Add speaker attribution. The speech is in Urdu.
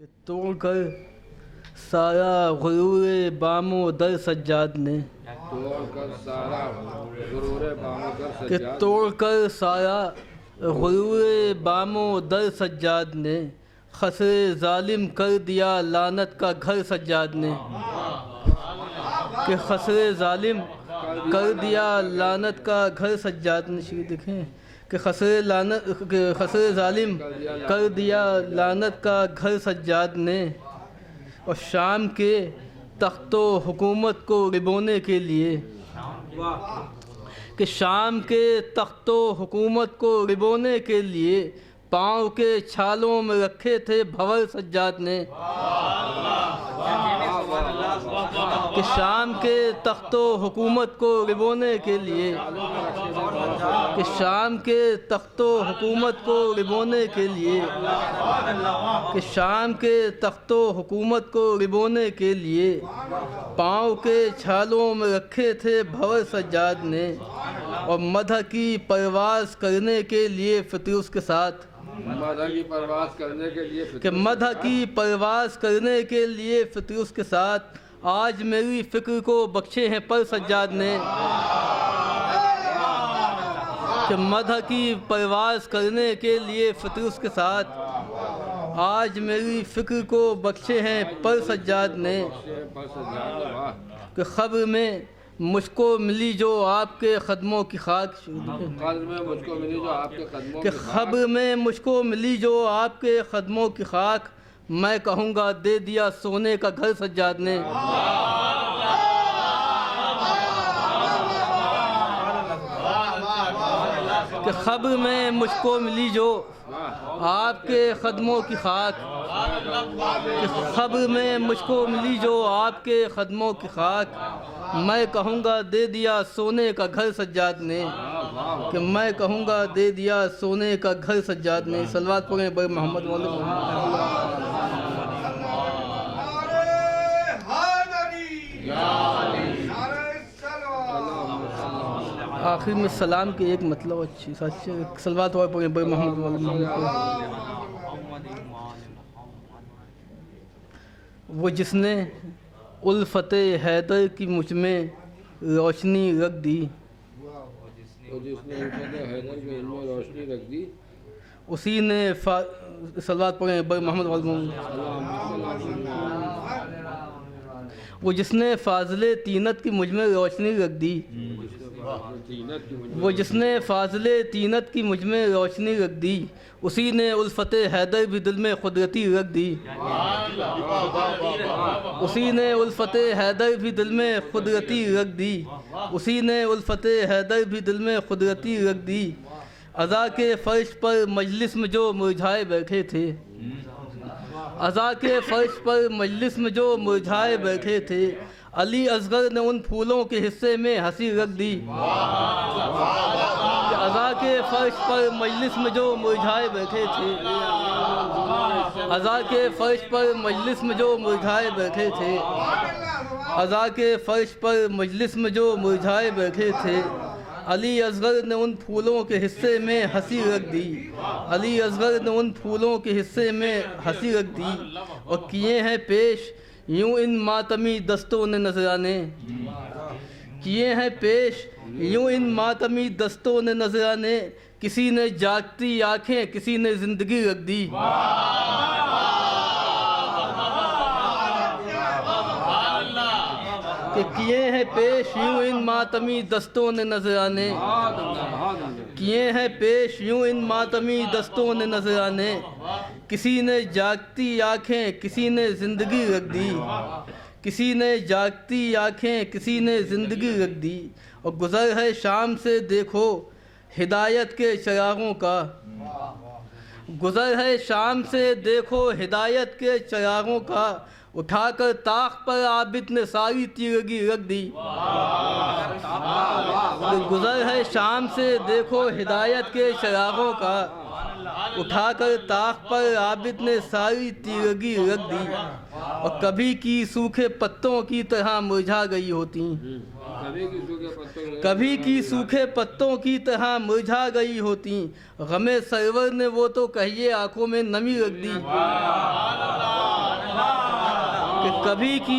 Speaker 1: کہ توڑ کر سارا غرور بام و در سجاد نے، کہ توڑ کر سارا غرور بام و در سجاد نے، خسر ظالم کر دیا لعنت کا گھر سجاد نے، کہ خسر ظالم کر دیا لعنت کا گھر سجاد نے. شریف دیکھیں کہ خسر ظالم کر دیا لعنت کا گھر سجاد نے، اور شام کے تخت و حکومت کو ربونے کے لیے، کہ شام کے تخت و حکومت کو ربونے کے لیے پاؤں کے چھالوں میں رکھے تھے بھور سجاد نے، کہ شام کے تخت و حکومت کو ربونے کے لیے، کہ شام کے تخت و حکومت کو ربونے کے لیے، کہ شام کے تخت و حکومت کو ربونے کے لیے پاؤں کے چھالوں میں رکھے تھے بھور سجاد نے، اور مدح کی پرواز کرنے کے لیے فطروس کے ساتھ،
Speaker 2: مدح کی پرواز کرنے کے لیے،
Speaker 1: کہ مدح کی پرواز کرنے کے لیے فطروس کے ساتھ آج میری فکر کو بخشے ہیں پر سجاد نے، کہ مدح کی پرواز کرنے کے لیے فطروس کے ساتھ آج میری فکر کو بخشے ہیں پر سجاد نے، کہ خبر میں مجھ کو ملی جو آپ کے قدموں کی خاک، کہ خبر میں مجھ کو ملی جو آپ کے قدموں کی خاک، میں کہوں گا دے دیا سونے کا گھر سجاد نے، کہ خبر میں مجھ کو ملی جو آپ کے قدموں کی خاک، کہ خبر میں مجھ کو ملی جو آپ کے قدموں کی خاک، میں کہوں گا دے دیا سونے کا گھر سجاد نے، کہ میں کہوں گا دے دیا سونے کا گھر سجاد نے. صلوات پڑھیں بر محمد آخر میں سلام کے ایک مطلب اچھی سچ. صلوات پڑھیں بر محمد. وہ جس نے الفت حیدر کی مجھ میں روشنی رکھ دی، اسی نے صلوات پڑھیں بر محمد. وہ جس نے فاضل طینت کی مجھ میں روشنی رکھ دی، وہ جس نے فاضل طینت کی مجھ میں روشنی رکھ دی، اسی نے الفت حیدر بھی دل میں قدرتی رکھ دی، اسی نے الفت حیدر بھی دل میں قدرتی رکھ دی، اسی نے الفت حیدر بھی دل میں قدرتی رکھ دی. عزا کے فرش پر مجلس میں جو مرجھائے بیٹھے تھے، عزا کے فرش پر مجلس میں جو مرجھائے بیٹھے تھے، علی اصغر نے ان پھولوں کے حصے میں ہنسی رکھ دی. عزا کے فرش پر مجلس میں جو مرجھائے بیٹھے تھے، عزا کے فرش پر مجلس میں جو مرجھائے بیٹھے تھے، عزا کے فرش پر مجلس میں جو مرجھائے بیٹھے تھے، علی اصغر نے ان پھولوں کے حصے میں ہنسی رکھ دی، علی اصغر نے ان پھولوں کے حصے میں ہنسی رکھ دی. اور کیے ہیں پیش یوں ان ماتمی دستوں نے نذرانے، کیے ہیں پیش یوں ان ماتمی دستوں نے نذرانے، کسی نے جاگتی آنکھیں کسی نے زندگی رکھ دی. کہ کیے ہیں پیش یوں ان ماتمی دستوں نے نذرانے، کیے ہیں پیش یوں ان ماتمی دستوں نے نذرانے، کسی نے جاگتی آنکھیں کسی نے زندگی رکھ دی، کسی نے جاگتی آنکھیں کسی نے زندگی رکھ دی. اور گزر ہے شام سے دیکھو ہدایت کے چراغوں کا، گزر ہے شام سے دیکھو ہدایت کے چراغوں کا، اٹھا کر طاق پر عابد نے ساری تیرگی رکھ دی. گزر ہے شام سے دیکھو ہدایت کے چراغوں کا، اٹھا کر طاق پر عابد نے ساری تیرگی رکھ دی. اور کبھی کی سوکھے پتوں کی طرح مرجھا گئی ہوتی، کبھی کی سوکھے پتوں کی طرح مرجھا گئی ہوتی، غم سرور نے وہ تو کہیے آنکھوں میں نمی رکھ دی. کبھی کی